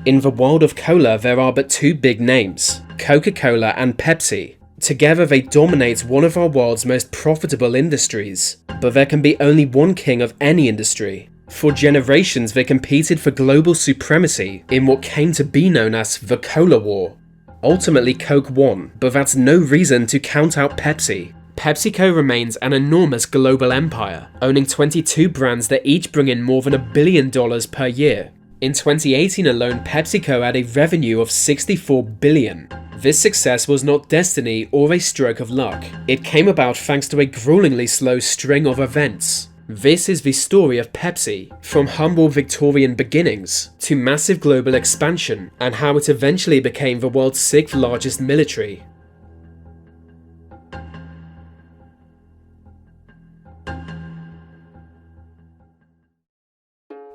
In the world of cola, there are but two big names, Coca-Cola and Pepsi. Together they dominate one of our world's most profitable industries. But there can be only one king of any industry. For generations they competed for global supremacy in what came to be known as the Cola War. Ultimately Coke won, but that's no reason to count out Pepsi. Pepsico remains an enormous global empire, owning 22 brands that each bring in more than $1 billion per year. In 2018 alone, PepsiCo had a revenue of $64 billion. This success was not destiny or a stroke of luck. It came about thanks to a gruelingly slow string of events. This is the story of Pepsi, from humble Victorian beginnings to massive global expansion, and how it eventually became the world's 6th largest military.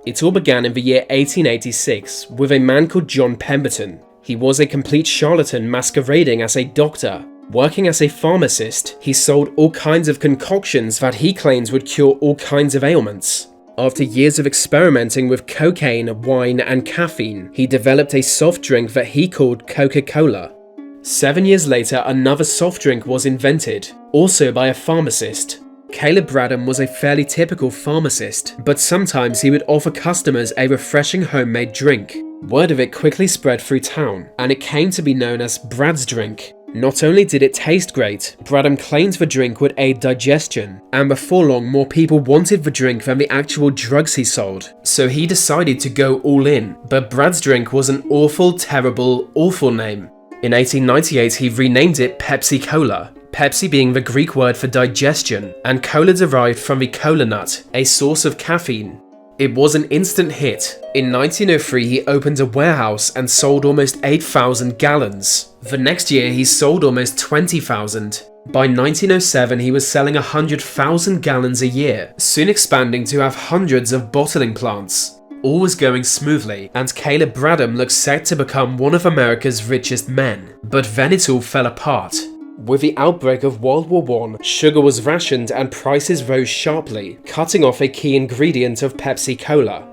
It all began in the year 1886 with a man called John Pemberton. He was a complete charlatan masquerading as a doctor. Working as a pharmacist, he sold all kinds of concoctions that he claims would cure all kinds of ailments. After years of experimenting with cocaine, wine, and caffeine, he developed a soft drink that he called Coca-Cola. 7 years later, another soft drink was invented, also by a pharmacist. Caleb Bradham was a fairly typical pharmacist, but sometimes he would offer customers a refreshing homemade drink. Word of it quickly spread through town, and it came to be known as Brad's drink. Not only did it taste great, Bradham claimed the drink would aid digestion, and before long more people wanted the drink than the actual drugs he sold. So he decided to go all in, but Brad's drink was an awful, terrible, awful name. In 1898 he renamed it Pepsi Cola. Pepsi being the Greek word for digestion, and cola derived from the cola nut, a source of caffeine. It was an instant hit. In 1903 he opened a warehouse and sold almost 8,000 gallons. The next year he sold almost 20,000. By 1907 he was selling 100,000 gallons a year, soon expanding to have hundreds of bottling plants. All was going smoothly, and Caleb Bradham looked set to become one of America's richest men. But then it all fell apart. With the outbreak of World War I, sugar was rationed and prices rose sharply, cutting off a key ingredient of Pepsi Cola.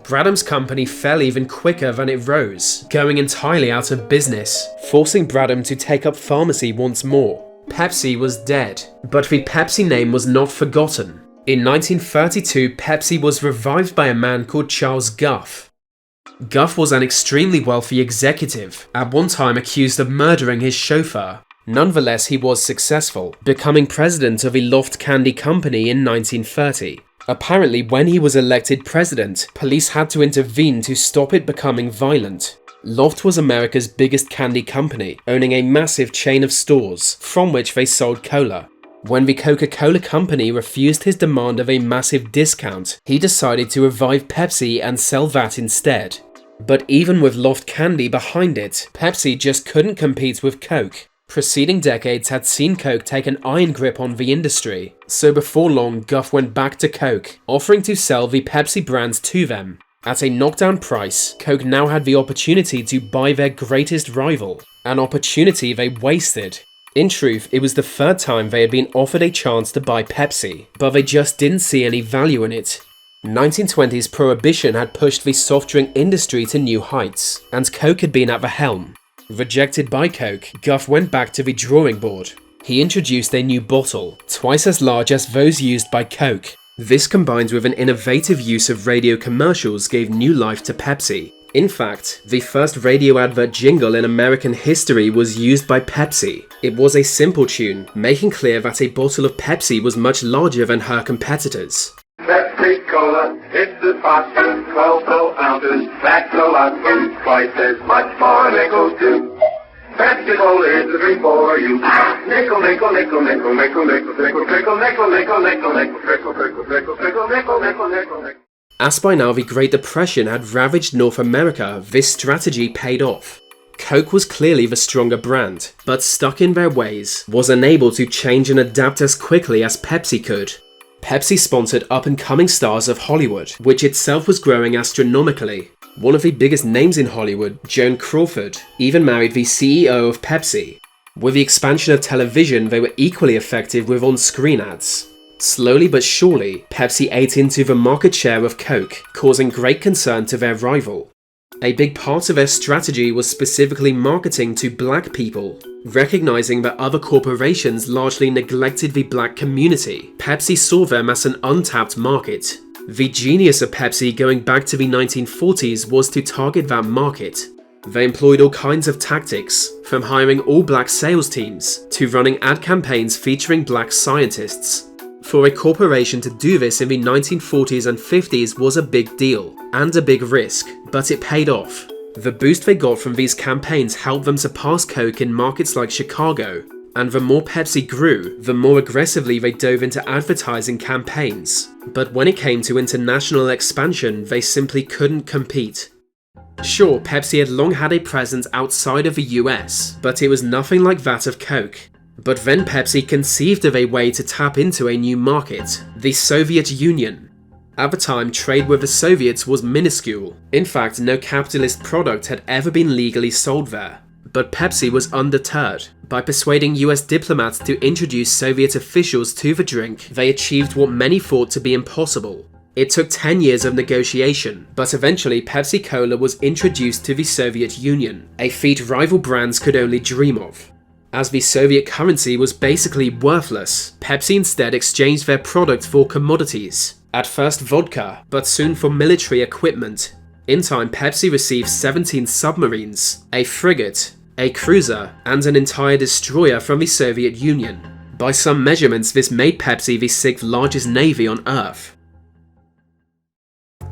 Bradham's company fell even quicker than it rose, going entirely out of business, forcing Bradham to take up pharmacy once more. Pepsi was dead, but the Pepsi name was not forgotten. In 1932, Pepsi was revived by a man called Charles Guff. Guff was an extremely wealthy executive, at one time accused of murdering his chauffeur. Nonetheless, he was successful, becoming president of a Loft Candy Company in 1930. Apparently, when he was elected president, police had to intervene to stop it becoming violent. Loft was America's biggest candy company, owning a massive chain of stores, from which they sold cola. When the Coca-Cola Company refused his demand of a massive discount, he decided to revive Pepsi and sell that instead. But even with Loft Candy behind it, Pepsi just couldn't compete with Coke. Preceding decades had seen Coke take an iron grip on the industry, so before long Guff went back to Coke, offering to sell the Pepsi brands to them. At a knockdown price, Coke now had the opportunity to buy their greatest rival, an opportunity they wasted. In truth, it was the third time they had been offered a chance to buy Pepsi, but they just didn't see any value in it. 1920s prohibition had pushed the soft drink industry to new heights, and Coke had been at the helm. Rejected by Coke, Guff went back to the drawing board. He introduced a new bottle, twice as large as those used by Coke. This combined with an innovative use of radio commercials gave new life to Pepsi. In fact, the first radio advert jingle in American history was used by Pepsi. It was a simple tune, making clear that a bottle of Pepsi was much larger than her competitors. Pepsi Cola, it's the pot, 12 full ounces, that's a lot, and twice as much more nickel too. Pepsi Cola is the drink for you. Nickel, nickel, nickel, nickel, nickel, nickel, nickel, nickel, nickel, nickel, nickel, nickel, nickel, nickel, nickel, nickel, nickel, nickel, nickel. As by now the Great Depression had ravaged North America, this strategy paid off. Coke was clearly the stronger brand, but stuck in their ways, was unable to change and adapt as quickly as Pepsi could. Pepsi sponsored up-and-coming stars of Hollywood, which itself was growing astronomically. One of the biggest names in Hollywood, Joan Crawford, even married the CEO of Pepsi. With the expansion of television, they were equally effective with on-screen ads. Slowly but surely, Pepsi ate into the market share of Coke, causing great concern to their rival. A big part of their strategy was specifically marketing to black people. Recognizing that other corporations largely neglected the black community, Pepsi saw them as an untapped market. The genius of Pepsi going back to the 1940s was to target that market. They employed all kinds of tactics, from hiring all black sales teams to running ad campaigns featuring black scientists. For a corporation to do this in the 1940s and 50s was a big deal, and a big risk, but it paid off. The boost they got from these campaigns helped them surpass Coke in markets like Chicago, and the more Pepsi grew, the more aggressively they dove into advertising campaigns. But when it came to international expansion, they simply couldn't compete. Sure, Pepsi had long had a presence outside of the US, but it was nothing like that of Coke. But then Pepsi conceived of a way to tap into a new market, the Soviet Union. At the time, trade with the Soviets was minuscule. In fact, no capitalist product had ever been legally sold there. But Pepsi was undeterred. By persuading US diplomats to introduce Soviet officials to the drink, they achieved what many thought to be impossible. It took 10 years of negotiation, but eventually Pepsi Cola was introduced to the Soviet Union, a feat rival brands could only dream of. As the Soviet currency was basically worthless, Pepsi instead exchanged their product for commodities. At first vodka, but soon for military equipment. In time, Pepsi received 17 submarines, a frigate, a cruiser, and an entire destroyer from the Soviet Union. By some measurements, this made Pepsi the 6th largest navy on Earth.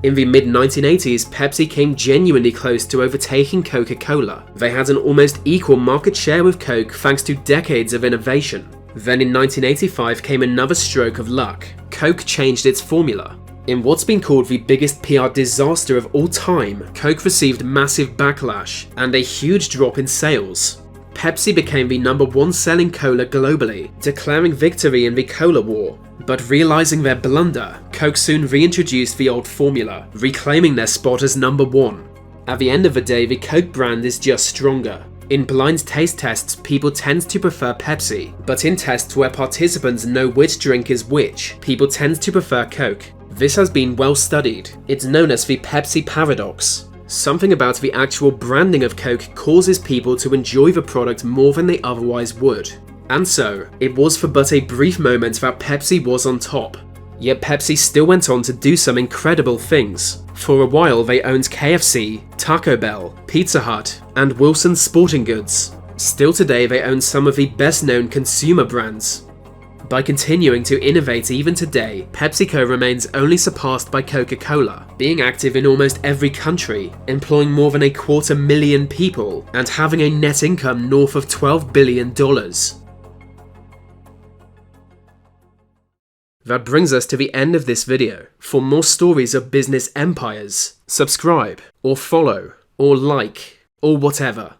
In the mid-1980s, Pepsi came genuinely close to overtaking Coca-Cola. They had an almost equal market share with Coke thanks to decades of innovation. Then in 1985 came another stroke of luck. Coke changed its formula. In what's been called the biggest PR disaster of all time, Coke received massive backlash and a huge drop in sales. Pepsi became the #1 selling cola globally, declaring victory in the Cola War. But realizing their blunder, Coke soon reintroduced the old formula, reclaiming their spot as #1. At the end of the day, the Coke brand is just stronger. In blind taste tests, people tend to prefer Pepsi, but in tests where participants know which drink is which, people tend to prefer Coke. This has been well studied. It's known as the Pepsi Paradox. Something about the actual branding of Coke causes people to enjoy the product more than they otherwise would. And so, it was for but a brief moment that Pepsi was on top. Yet Pepsi still went on to do some incredible things. For a while they owned KFC, Taco Bell, Pizza Hut, and Wilson's Sporting Goods. Still today they own some of the best known consumer brands. By continuing to innovate even today, PepsiCo remains only surpassed by Coca-Cola, being active in almost every country, employing more than 250,000 people, and having a net income north of $12 billion. That brings us to the end of this video. For more stories of business empires, subscribe, or follow, or like, or whatever.